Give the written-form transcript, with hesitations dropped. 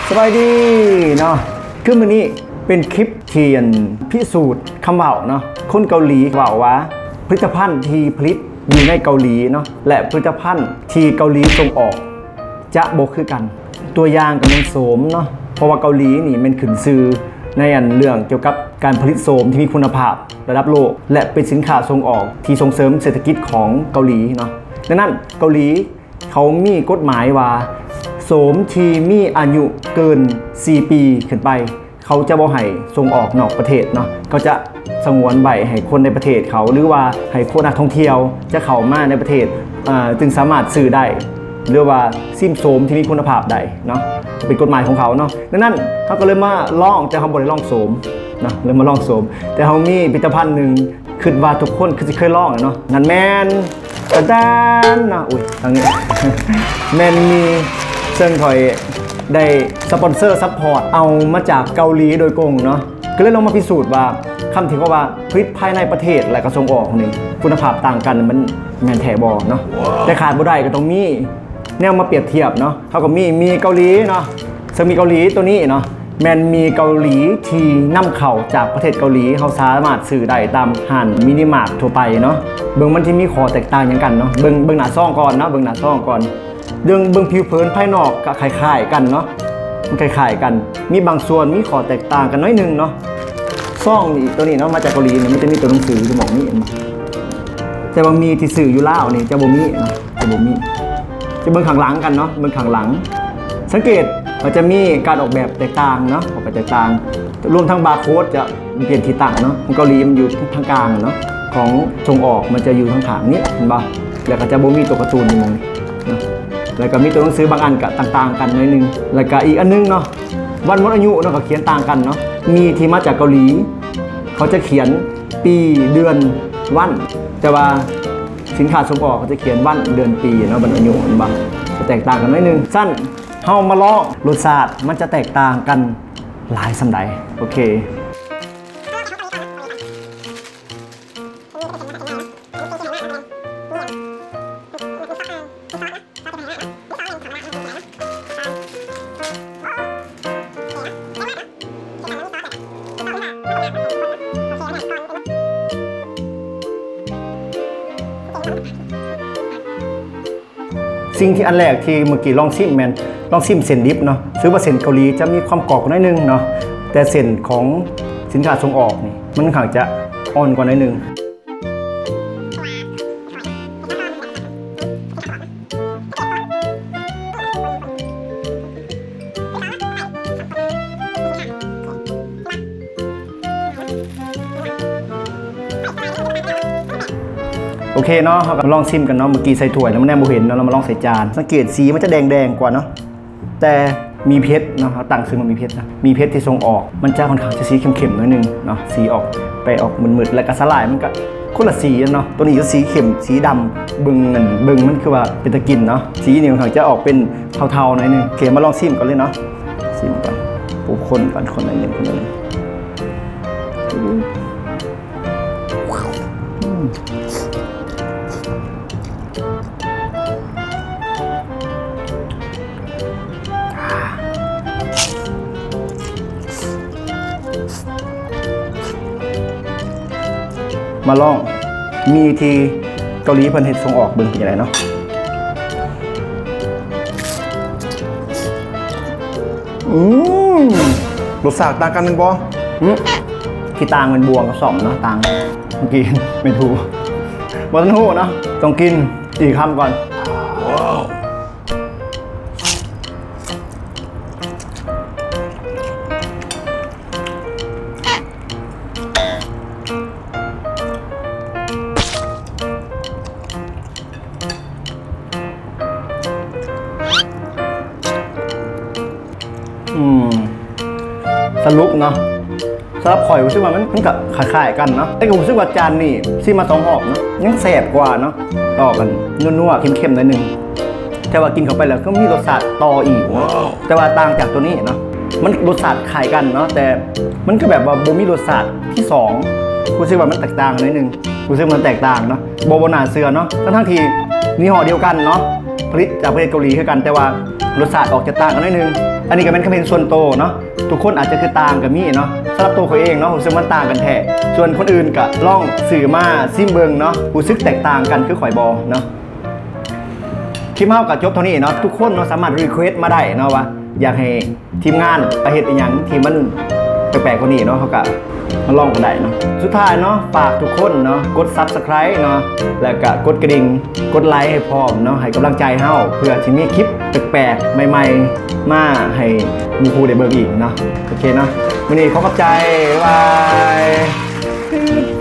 สบายดีเนาะคือมื้อนี้เป็นคลิปเทียนพิสูจน์คำเว้าเนาะคนเกาหลีเว้าว่าผลิตภัณฑ์ที่ผลิตอยู่ในเกาหลีเนาะและผลิตภัณฑ์ที่เกาหลีส่งออกจะบ่คือกันตัวอย่างก็มันโสมเนาะเพราะว่าเกาหลีนี่มันขึ้นชื่อในเรื่องเกี่ยวกับการผลิตโสมที่มีคุณภาพระดับโลกและเป็นสินค้าส่งออกที่ส่งเสริมเศรษฐกิจของเกาหลีเนาะดังนั้นเกาหลีเขามีกฎหมายว่าโสมที่มีอายุเกิน4 ปีขึ้นไปเขาจะบ่ให้ส่งออกนอกประเทศเนาะเขาจะสงวนไว้ให้คนในประเทศเขาหรือว่าให้คนนักท่องเที่ยวจะเข้ามาในประเทศจึงสามารถซื้อได้หรือว่าซิมโสมที่มีคุณภาพได้เนาะเป็นกฎหมายของเขาเนาะดังนั้นเขาก็เลยมาลองแต่เขาบ่ได้ลองโสมนะเลยมาลองโสมแต่เขามีผลิตภัณฑ์หนึ่งคิดว่าทุกคนคือจะเคยลองเนาะนั่นแมนกระดานนะอุ้ยทางนี้ แมนมีเซิงถอยได้สปอนเซอร์ซัพพอร์ตเอามาจากเกาหลีโดยตรงเนาะก็เลยลองมาพิสูจน์ว่าคำที่เขาว่าผลิตภายในประเทศและก็ส่งออกนี่คุณภาพต่างกันมันแมนแท้บ่เนาะแต่ขาดบ่ได้ก็ต้องมีแนวมาเปรียบเทียบเนาะเขาก็มีเกาหลีเนาะซึ่งมีเกาหลีตัวนี้เนาะแมนมีเกาหลีที่นำเข้าจากประเทศเกาหลีเขาสามารถซื้อได้ตามห้างมินิมาร์ททั่วไปเนาะเบิ่งมันที่มีข้อแตกต่างอย่างกันเนาะเบิ่งหน้าซองก่อนเนาะเบิ่งหน้าซองก่อนเบิ่งผิวเผินภายนอกก็คล้ายๆกันเนาะมันคล้ายๆกันมีบางส่วนมีข้อแตกต่างกันน้อยนึงเนาะซองนี่ตัวนี้เนาะมาจากเกาหลีเนี่ยมันจะมีตัวหนังสือจะบอกนี่แต่ว่ามีที่สื่ออยู่ลาวนี่จะบ่มีเนาะจะบ่มีจะเบิ่งข้างหลังกันเนาะเบิ่งข้างหลังสังเกตมันจะมีการออกแบบแตกต่างเนาะออกแบบแตกต่างรวมทั้งบาร์โค้ดจะเปลี่ยนที่ตั้งเนาะของเกาหลีมันอยู่ทางกลางเนาะของส่งออกมันจะอยู่ทางขางนี้เห็นป่ะแล้วก็จะบ่มีตัวการ์ตูนอยู่มองเนาะแล้วก็มีตัวหนังสือบางอันก็ต่างๆกันหน่อยนึงแล้วก็อีกอันนึงเนาะวันหมดอายุเนาะก็เขียนต่างกันเนาะมีที่มาจากเกาหลีเขาจะเขียนปีเดือนวันแต่ว่าสินค้าส่งออกเขาจะเขียนวันเดือนปีเนาะวันอายุเห็นป่ะจะแตกต่างกันหน่อยนึงสั้นเฮามาลองรสชาติมันจะแตกต่างกันหลายสำใดโอเคสิ่งที่อันแรกที่เมื่อกี้ลองซิมแมนลองซิมเส้นดิบเนาะซื้อว่าเส้นเกาหลีจะมีความกรอบกว่าน้อยนึงเนาะแต่เส้นของสินค้าส่งออกนี่มันค่อนข้างจะอ่อนกว่าน้อยนึงโอเคเนาะเราลองชิมกันเนาะเมื่อกี้ใส่ถ้วยแล้วมันแนบบ่เห็นเนาะเรามาลองใส่จานสังเกตสีมันจะแดงกว่าเนาะแต่มีเพชรเนาะต่างซึ่งมันมีเพชรนะมีเพชรที่ส่งออกมันจะค่อนข้างจะสีเข้มๆหน่อยนึงเนาะสีออกไปออกมึนๆแล้วก็สลายมันก็คนละสีเนาะตัวนี้ก็สีเข้มสีดำเบิ่งมันคือว่าเป็นตะกินเนาะสีนี่ค่อนข้างจะออกเป็นเทาๆหน่อยนึงโอเคมาลองชิมกันเลยเนาะชิมก่อนปูคนก่อนคนหน่อยนึงมาลองมีที่เกาหลีเพิ่นเฮ็ดส่งออกเบิ่งเป็นจังไดเนาะรสชาติต่างกันนึงบ่ที่ต่างเป็นบวงกับ2เนาะต่างเมื่อกี้ไม่ถูกบ่ทันฮู้เนาะต้องกินอีกคำก่อนว้าวสรุปเนาะสำหรับข่อยรู้สึกว่ามันก็คล้ายๆกันเนาะแต่ก็รู้สึกว่าจานนี่ซิมา2 หอบเนาะยังแสบกว่าเนาะต่อกันนัวๆเข้มๆหน่อยนึงแต่ว่ากินเข้าไปแล้วก็มีรสชาติต่ออีกแต่ว่าต่างจากตัวนี้เนาะมันรสชาติคล้ายกันเนาะแต่มันก็แบบว่าบ่มีรสชาติที่2รู้สึกว่ามันแตกต่างหน่อยนึงรู้สึกมันแตกต่างเนาะบ่น่าเชื่อเนาะทั้งที่ยี่ห้อเดียวกันเนาะผลิตจากประเทศเกาหลีคือกันแต่ว่ารสชาติออกจะต่างกันหน่อยนึง อันนี้ก็เป็นความเห็นส่วนตัวเนาะทุกคนอาจจะคือต่างกับมี่เนาะสำหรับตัวเขาเองเนาะผมรู้สึกมันต่างกันแท้ส่วนคนอื่นก็ล่องสื่อมาซิมเบิงเนาะรู้สึกแตกต่างกันคือข่อยบอเนาะคลิปเฮากับจบเท่านี้เนาะทุกคนเนาะสามารถรีเควสมาได้เนาะว่าอยากให้ทีมงานไปเฮ็ดอีหยังที่มันแปลกๆกว่านี้เนาะเขาก็มาลองกันได้เนาะสุดท้ายเนาะฝากทุกคนเนาะกด Subscribe เนาะแล้วก็กดกระดิ่งกดไลค์ให้พร้อมเนาะให้กำลังใจเฮาเพื่อที่มีคลิปแปลกๆใหม่ๆมาให้หมู่ผู้ได้เบิ่งอีกเนาะโอเคเนาะวันนี้ขอขอบใจบ๊ายบาย